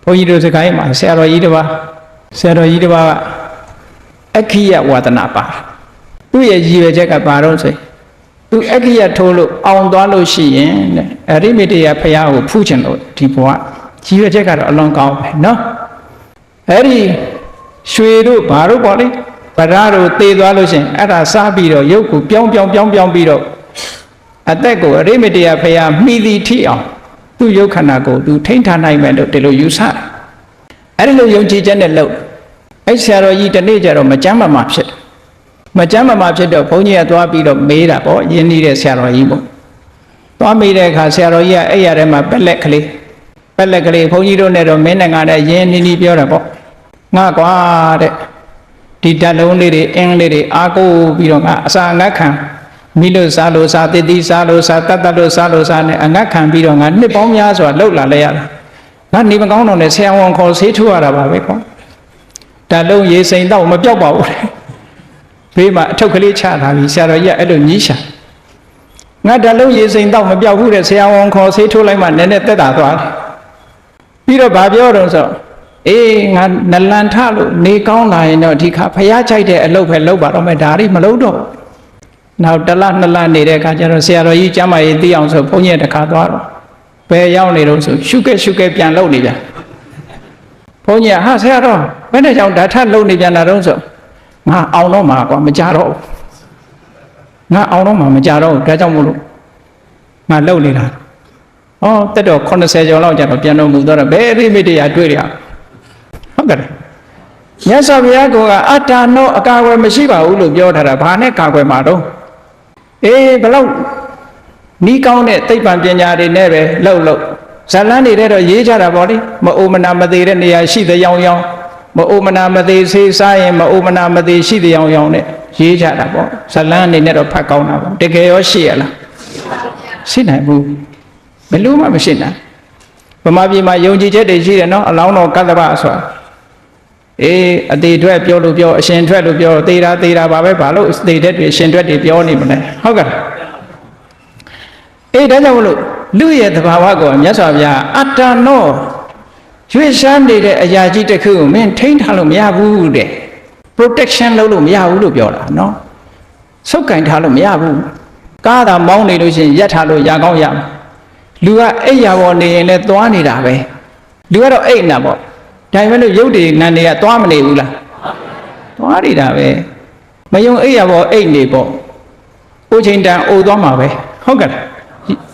ဘုန်းကြီးတို့စကိုင်းမှာဆရာတော်ကြီးတစ်ပါးအခိယဝါဒနာပါသူ့ရဲ့ရည်ရွယ်ချက်ကဘာတော့ဆိုသူအခိယထိုးလို့အောင်သွားလို့ရှိရင်အရိမတေယဖရာကိုဖူးချင်လို့ဒီဘဝရည်ရွယ်ချက်ကတော့အလွန်ကောင်းပဲနော်အဲ့ဒီရွှေတို့ဘာတို့ပေါ့လေဗရာတို့သေသွားလို့ရှိရင်အဲ့ဒါစားပြီးတော့ရုပ်ကိုပြောင်းပြီးတော့အသက်ကိုအရိမတေယဖရာမှီသည်ထိအောင်သူ့ရုပ်ခန္ဓာကိုသူထိန်းထားနိုင်မယ်လို့ဒီလိုယူဆတယ်အဲ့ဒီလိုယုံကြည်ချက်နဲ့လုပ်အဲ့ဆရာတော်ကြီးတနေ့ကျတော့မကြမ်းမဖြစ်တော့ဘုန်းကြီးကသွားပြီးတော့မေးတာပေါ့ယဉ်နေတဲ့ဆရာတော်ကြီးပေါ့သွားမေးတဲ့အခါဆရာတော်ကြီးကအဲ့ရထဲမှာပက်လက်ကလေးဘုန်းကြီးတို့နဲ့တော့မင်းနဲ့ငါနဲ့ယဉ်နီးပြောတာပေါ့ငါကွာတဲ့ဒီဓာတ်လုံးလေးတွေအင်းလေးတွေအားကိုးပြီးတော့ငါအစာငတ်ခံမိလို့စားလို့စားတတိစားလို့စားတတ်လို့စားလို့စားနဲ့အငတ်ခံပြီးတော့ငါနှစ်ပေါင်းများစွာလှုပ်လာလဲရတာငါနေမကောင်းတော့နဲ့ဆရာဝန်ခေါ်ဆေးထိုးရတာပါပဲကွာဓာတ်လုံးရေစိမ်တော့မပြောက်ပါဘူးဘေးမှာအထုပ်ကလေးချထားပြီးဆရာတော်ကြီးကအဲ့လိုညှိရှာငါဓာတ်လုံးရေစိမ်တော့မပြောက်ဘူးတဲ့ဆရာဝန်ခေါ်ဆေးထိုးလိုက်မှနည်းနည်းသက်သာသွားတယ်ပြီးတော့ဗာပြောတော့ဆိုအေးငါနလန်ထလို့နေကောင်းလာရင်တော့ဒီခါဖျားချိုက်တဲ့အလုပ်ပဲလုပ်ပါတော့မယ်ဒါတွေမလုပ်တော့နောက်တစ်လနှစ်လနေတဲ့အခါကျတော့ဆရာတော်ကြီးကျမ်းမာရေးသိအောင်ဆိုဘုန်းကြီးတစ်ခါသွားတော့ဘယ်ရောက်နေတော့ဆိုရှုခဲ့ပြန်လုပ်နေပြန်ဘုန်းကြီးကဟာဆရာတော်ဘယ်နဲ့ကြောင့်ဓာတ်ထလုပ်နေပြန်တာတော့ဆိုငါအောင်တော့မှာကွာမကြတော့ငါအောင်တော့မှာမကြတော့ဒါကြောင့်မို့လို့ငါလုပ်နေတာဩတက်တော့80ကျော်လောက်ကျတော့ပြန်တော်မူတော့ဘယ်အရိမိတရားတွေ့ရဟုတ်ကဲ့မြတ်စွာဘုရားကအတ္တနောအကာအကွယ်မရှိပါဘူးလို့ပြောထားတာဘာနဲ့ကာကွယ်မှာတော့အေးဘလောက်နီးကောင်းတဲ့သိပ္ပံပညာတွေနဲ့ပဲလှုပ်ဇလန်းနေတဲ့တော့ရေးကြတာပေါ့လေမအိုမနာမသေးတဲ့နေရာရှိတဲ့ရောင်မအိုမနာမသေးဆေးစားရင်မအိုမနာမသေးရှိတဲ့ရောင်နဲ့ရေးကြတာပေါ့ဇလန်းအနေနဲ့တော့ဖတ်ကောင်းတာပေါ့တကယ်ရောရှိရလားရှိနိုင်ဘူးဘယ်လို့မှမရှိနိုင်ဗမာပြည်မှာယုံကြည်ချက်တွေရှိတယ်နော်အလောင်းတော်ကတ္တဗဆိုတာအေးအသေးထွက်ပြောလို့ပြောအရှင်ထွက်လို့ပြောသေတာပါပဲဘာလို့သေတဲ့တွေရှင်ထွက်တွေပြောနေမလဲဟုတ်ကဲ့အေးဒါကြောင့်မလို့လူရဲ့သဘာဝကိုမြတ်စွာဘုရားအတ္တနောရွေ့ရှားနေတဲ့အရာကြီးတစ်ခုကိုမင်းထိန်းထားလို့မရဘူးတဲ့ protection လုပ်လို့မရဘူးလို့ပြောတာနော်ဆုပ်ကင်ထားလို့မရဘူးကားသာမောင်းနေလို့ရှိရင်ရက်ထားလို့ရကောင်းရမှာလူကအိပ်ရာပေါ်နေရင်လည်းသွားနေတာပဲလူကတော့အိပ်နေတာပေါ့ဒါပေမဲ့လို့ရုပ်တွေနာနေကသွားမနေဘူးလားသွားနေတာပဲမယုံအိပ်ရာပေါ်အိပ်နေပေါ့အိုးချိန်တန်အိုသွားမှာပဲဟုတ်ကဲ့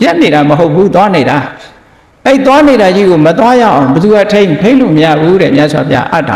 ရက်နေတာမဟုတ်ဘူးသွားနေတာအဲ့သွားနေတာကြီးကိုမသွားရအောင်ဘယ်သူကထိန်းလို့မရဘူးတဲ့မြတ်စွာဘုရားအတ္တ